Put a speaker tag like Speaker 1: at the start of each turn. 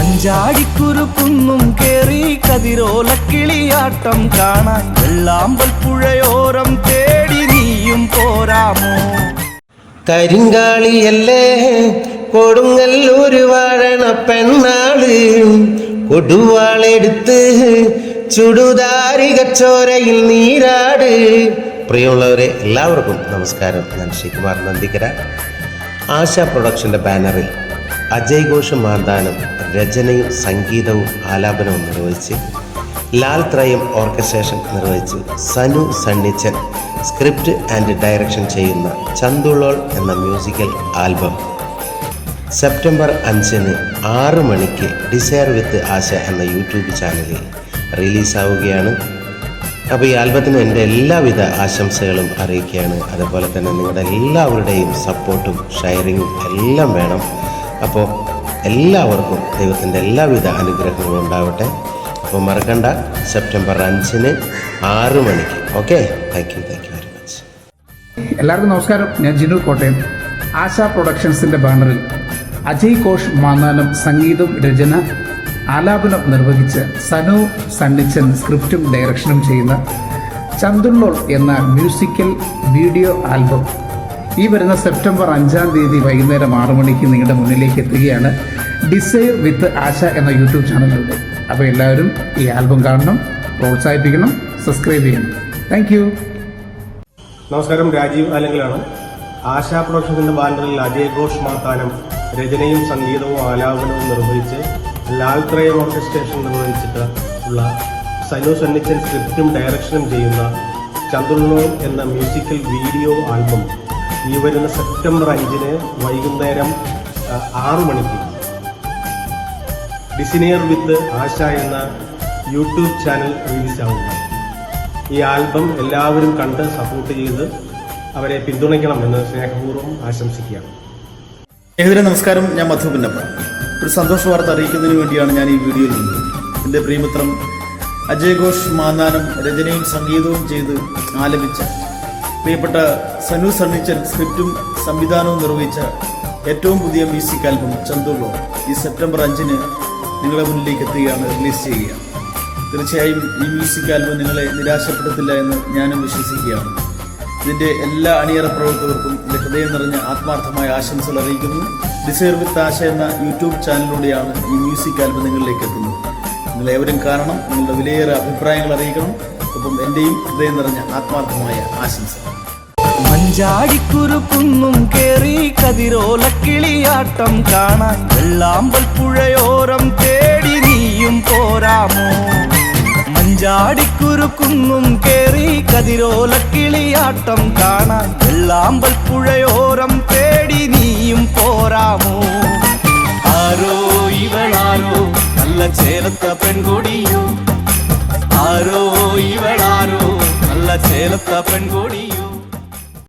Speaker 1: മഞ്ചാടിക്കുരുക്കുന്നും കേറി കതിരോലക്കിളിയാട്ടം കാണാൻ വെള്ളാമ്പൽ പുഴയോരം തേടി നീയും പോരാമോ?
Speaker 2: കരിങ്കാളിയല്ലേ കൊടുങ്ങല്ലൂര് വാഴണ പെണ്ണാള്, കൊടുവാളെടുത്ത് ചുടുതാരികച്ചോരയിൽ നീരാട്. പ്രിയമുള്ളവരെ, എല്ലാവർക്കും നമസ്കാരം. ഞാൻ ശ്രീകുമാർ നന്ദിക്കര. ആശ പ്രൊഡക്ഷൻ്റെ ബാനറിൽ അജയ് ഘോഷ് മാന്താനം രചനയും സംഗീതവും ആലാപനവും നിർവഹിച്ച്, ലാൽ ത്രയം ഓർക്കസ്ട്രേഷൻ നിർവഹിച്ച്, സനു സണ്ണിച്ചൻ സ്ക്രിപ്റ്റ് ആൻഡ് ഡയറക്ഷൻ ചെയ്യുന്ന ചന്തുളോൾ എന്ന മ്യൂസിക്കൽ ആൽബം സെപ്റ്റംബർ 5 6 മണിക്ക് ഡിസയർ വിത്ത് ആശ എന്ന യൂട്യൂബ് ചാനലിൽ റിലീസാവുകയാണ്. അപ്പോൾ ഈ ആൽബത്തിന് എൻ്റെ എല്ലാവിധ ആശംസകളും അറിയിക്കുകയാണ്. അതുപോലെ തന്നെ നിങ്ങളുടെ എല്ലാവരുടെയും സപ്പോർട്ടും ഷെയറിങ്ങും എല്ലാം വേണം. അപ്പോൾ എല്ലാവർക്കും ദൈവത്തിൻ്റെ എല്ലാവിധ അനുഗ്രഹങ്ങളും ഉണ്ടാവട്ടെ. അപ്പോൾ മറക്കണ്ട, സെപ്റ്റംബർ 5 6 മണിക്ക്. Okay, thank you very much.
Speaker 3: എല്ലാവർക്കും നമസ്കാരം. ഞാൻ ജിനു കോട്ടയം. ആശ പ്രൊഡക്ഷൻസിൻ്റെ ബാനറിൽ അജയ് ഘോഷ് മാന്നാനം സംഗീതം, രചന, ആലാപനം നിർവഹിച്ച് സനു സണ്ണിച്ചൻ സ്ക്രിപ്റ്റും ഡയറക്ഷനും ചെയ്യുന്ന ചന്തുള്ളോൾ എന്ന മ്യൂസിക്കൽ വീഡിയോ ആൽബം ഈ വരുന്ന സെപ്റ്റംബർ 5 വൈകുന്നേരം 6 മണിക്ക് നിങ്ങളുടെ മുന്നിലേക്ക് എത്തുകയാണ്, ഡിസയർ വിത്ത് ആശ എന്ന യൂട്യൂബ് ചാനലിലൂടെ. അപ്പോൾ എല്ലാവരും ഈ ആൽബം കാണണം, പ്രോത്സാഹിപ്പിക്കണം, സബ്സ്ക്രൈബ് ചെയ്യണം. Thank you.
Speaker 4: നമസ്കാരം, രാജീവ് ആലങ്കലാണ്. ആശ പ്രൊഡക്ഷൻസിൻ്റെ ബാനറിൽ അജയ് ഘോഷ് മാത്താനം രചനയും സംഗീതവും ആലാപനവും നിർവഹിച്ച്, ലാൽ ത്രയം ഓർക്കസ്ട്രേഷൻ നിർവഹിച്ചിട്ട് ഉള്ള സനു സണ്ണിച്ചൻ സ്ക്രിപ്റ്റും ഡയറക്ഷനും ചെയ്യുന്ന ചന്തുള്ളോൾ എന്ന മ്യൂസിക്കൽ വീഡിയോ ആൽബം ഈ വരുന്ന സെപ്റ്റംബർ 5 വൈകുന്നേരം 6 മണിക്ക് ഡിസയർ വിത്ത് ആശ എന്ന യൂട്യൂബ് ചാനൽ റിലീസാവുക. ഈ ആൽബം എല്ലാവരും കണ്ട് സപ്പോർട്ട് ചെയ്ത് അവരെ പിന്തുണയ്ക്കണമെന്ന് സ്നേഹപൂർവ്വം ആശംസിക്കുകയാണ്.
Speaker 5: ഏവരെ നമസ്കാരം. ഞാൻ മധു പിന്നപ്പ. ഒരു സന്തോഷ വാർത്ത അറിയിക്കുന്നതിന് വേണ്ടിയാണ് ഞാൻ ഈ വീഡിയോയിൽ നിന്നത്. എൻ്റെ പ്രിയമിത്രം അജയ് ഘോഷ് മാന്നാനം രചനയും സംഗീതവും ചെയ്ത് ആലപിച്ച, പ്രിയപ്പെട്ട സനു സണ്ണിച്ചൻ സ്ക്രിപ്റ്റും സംവിധാനവും നിർവഹിച്ച ഏറ്റവും പുതിയ മ്യൂസിക് ആൽബം ചന്തുള്ളോൾ ഈ സെപ്റ്റംബർ 5 നിങ്ങളുടെ മുന്നിലേക്ക് എത്തുകയാണ്, റിലീസ് ചെയ്യുകയാണ്. തീർച്ചയായും ഈ മ്യൂസിക് ആൽബം നിങ്ങളെ നിരാശപ്പെടുത്തില്ല എന്ന് ഞാനും വിശ്വസിക്കുകയാണ്. ഇതിൻ്റെ എല്ലാ അണിയറ പ്രവർത്തകർക്കും എൻ്റെ ഹൃദയം നിറഞ്ഞ ആത്മാർത്ഥമായ ആശംസകൾ അറിയിക്കുന്നു. ഡിസയർ വിത്ത് ആശ എന്ന യൂട്യൂബ് ചാനലിലൂടെയാണ് ഈ മ്യൂസിക് ആൽബം നിങ്ങളിലേക്ക് എത്തുന്നത്. നിങ്ങളേവരും കാണണം, നിങ്ങളുടെ വിലയേറെ അഭിപ്രായങ്ങൾ അറിയിക്കണം. ഒപ്പം എൻ്റെയും ഹൃദയം നിറഞ്ഞ ആത്മാർത്ഥമായ ആശംസ.
Speaker 1: മഞ്ചാടിക്കുരുക്കുന്നും കേറി കതിരോലക്കിളിയാട്ടം കാണാൻ വെള്ളാമ്പൽ പുഴയോരം തേടി നീയും പോരാമോ? മഞ്ചാടിക്കുരുക്കുന്നും കേറി കതിരോലക്കിളിയാട്ടം കാണാൻ വെള്ളാമ്പൽ പുഴയോരം തേടി നീയും പോരാമോ? ആരോ ഇവളാരോ നല്ല ചേലത്ത പെൺകൊടിയോ, ആരോ ഇവളാരോ നല്ല ചേലത്ത പെൺകൊടിയോ.